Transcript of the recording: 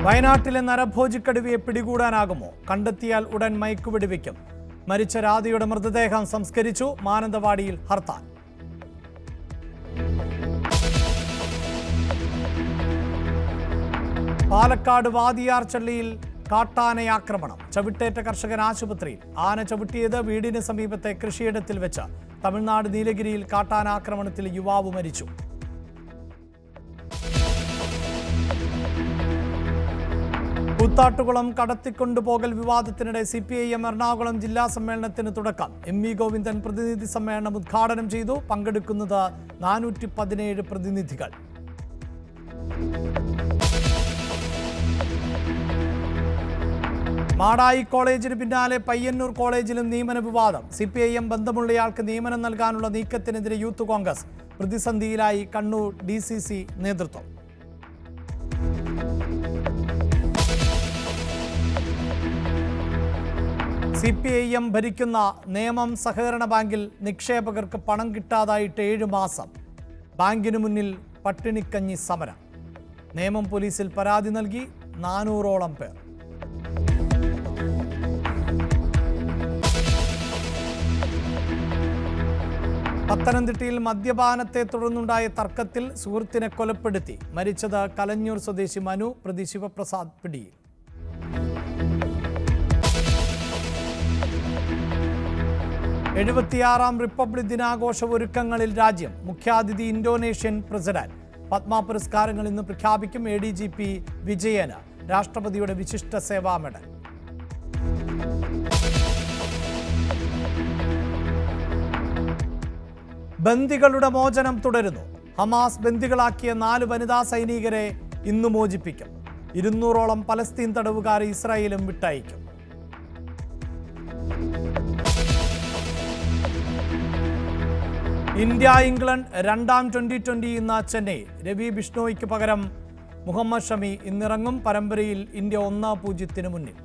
വയനാട്ടിലെ നരഭോജിക്കടുവയെ പിടികൂടാനാകുമോ? കണ്ടെത്തിയാൽ ഉടൻ മയക്കുവെടിവെക്കും. മരിച്ച രാധയുടെ മൃതദേഹം സംസ്കരിച്ചു. മാനന്തവാടിയിൽ ഹർത്താൽ. പാലക്കാട് വാദിയാർച്ചള്ളിയിൽ കാട്ടാനയാക്രമണം. ചവിട്ടേറ്റ കർഷകൻ ആശുപത്രിയിൽ. ആന ചവിട്ടിയത് വീടിന് സമീപത്തെ കൃഷിയിടത്തിൽ വെച്ച്. തമിഴ്നാട് നീലഗിരിയിൽ കാട്ടാനാക്രമണത്തിൽ യുവാവ് മരിച്ചു. കൂത്താട്ടുകുളം കടത്തിക്കൊണ്ടുപോകൽ വിവാദത്തിനിടെ CPIM എറണാകുളം ജില്ലാ സമ്മേളനത്തിന് തുടക്കം. M വി ഗോവിന്ദൻ പ്രതിനിധി സമ്മേളനം ഉദ്ഘാടനം ചെയ്തു. പങ്കെടുക്കുന്നത് 417 പ്രതിനിധികൾ. മാടായി കോളേജിന് പിന്നാലെ പയ്യന്നൂർ കോളേജിലും നിയമന വിവാദം. CPIM ബന്ധമുള്ളയാൾക്ക് നിയമനം നൽകാനുള്ള നീക്കത്തിനെതിരെ യൂത്ത് കോൺഗ്രസ്. പ്രതിസന്ധിയിലായി കണ്ണൂർ DCC നേതൃത്വം. CPIM ഭരിക്കുന്ന നേമം സഹകരണ ബാങ്കിൽ നിക്ഷേപകർക്ക് പണം കിട്ടാതായിട്ട് 7 മാസം. ബാങ്കിനു മുന്നിൽ പട്ടിണിക്കഞ്ഞി സമരം. നേമം പോലീസിൽ പരാതി നൽകി 400ഓളം പേർ. പത്തനംതിട്ടയിൽ മദ്യപാനത്തെ തുടർന്നുണ്ടായ തർക്കത്തിൽ സുഹൃത്തിനെ കൊലപ്പെടുത്തി. മരിച്ചത് കലഞ്ഞൂർ സ്വദേശി മനു. പ്രതി ശിവപ്രസാദ് പിടിയിൽ. എഴുപത്തിയാറാം റിപ്പബ്ലിക് ദിനാഘോഷ ഒരുക്കങ്ങളിൽ രാജ്യം. മുഖ്യാതിഥി ഇന്തോനേഷ്യൻ പ്രസിഡന്റ്. പത്മ പുരസ്കാരങ്ങൾ ഇന്ന് പ്രഖ്യാപിക്കും. ADGP വിജയന് രാഷ്ട്രപതിയുടെ വിശിഷ്ട സേവാ മെഡൽ. ബന്ദികളുടെ മോചനം തുടരുന്നു. ഹമാസ് ബന്ദികളാക്കിയ 4 വനിതാ സൈനികരെ ഇന്ന് മോചിപ്പിക്കും. 200ഓളം പലസ്തീൻ തടവുകാരെ ഇസ്രായേലും വിട്ടയക്കും. ഇന്ത്യ ഇംഗ്ലണ്ട് രണ്ടാം T20 ഇന്ന് ചെന്നൈ. രവി ബിഷ്ണോയ്ക്ക് പകരം മുഹമ്മദ് ഷമി ഇന്നിറങ്ങും. പരമ്പരയിൽ ഇന്ത്യ 1-0 മുന്നിൽ.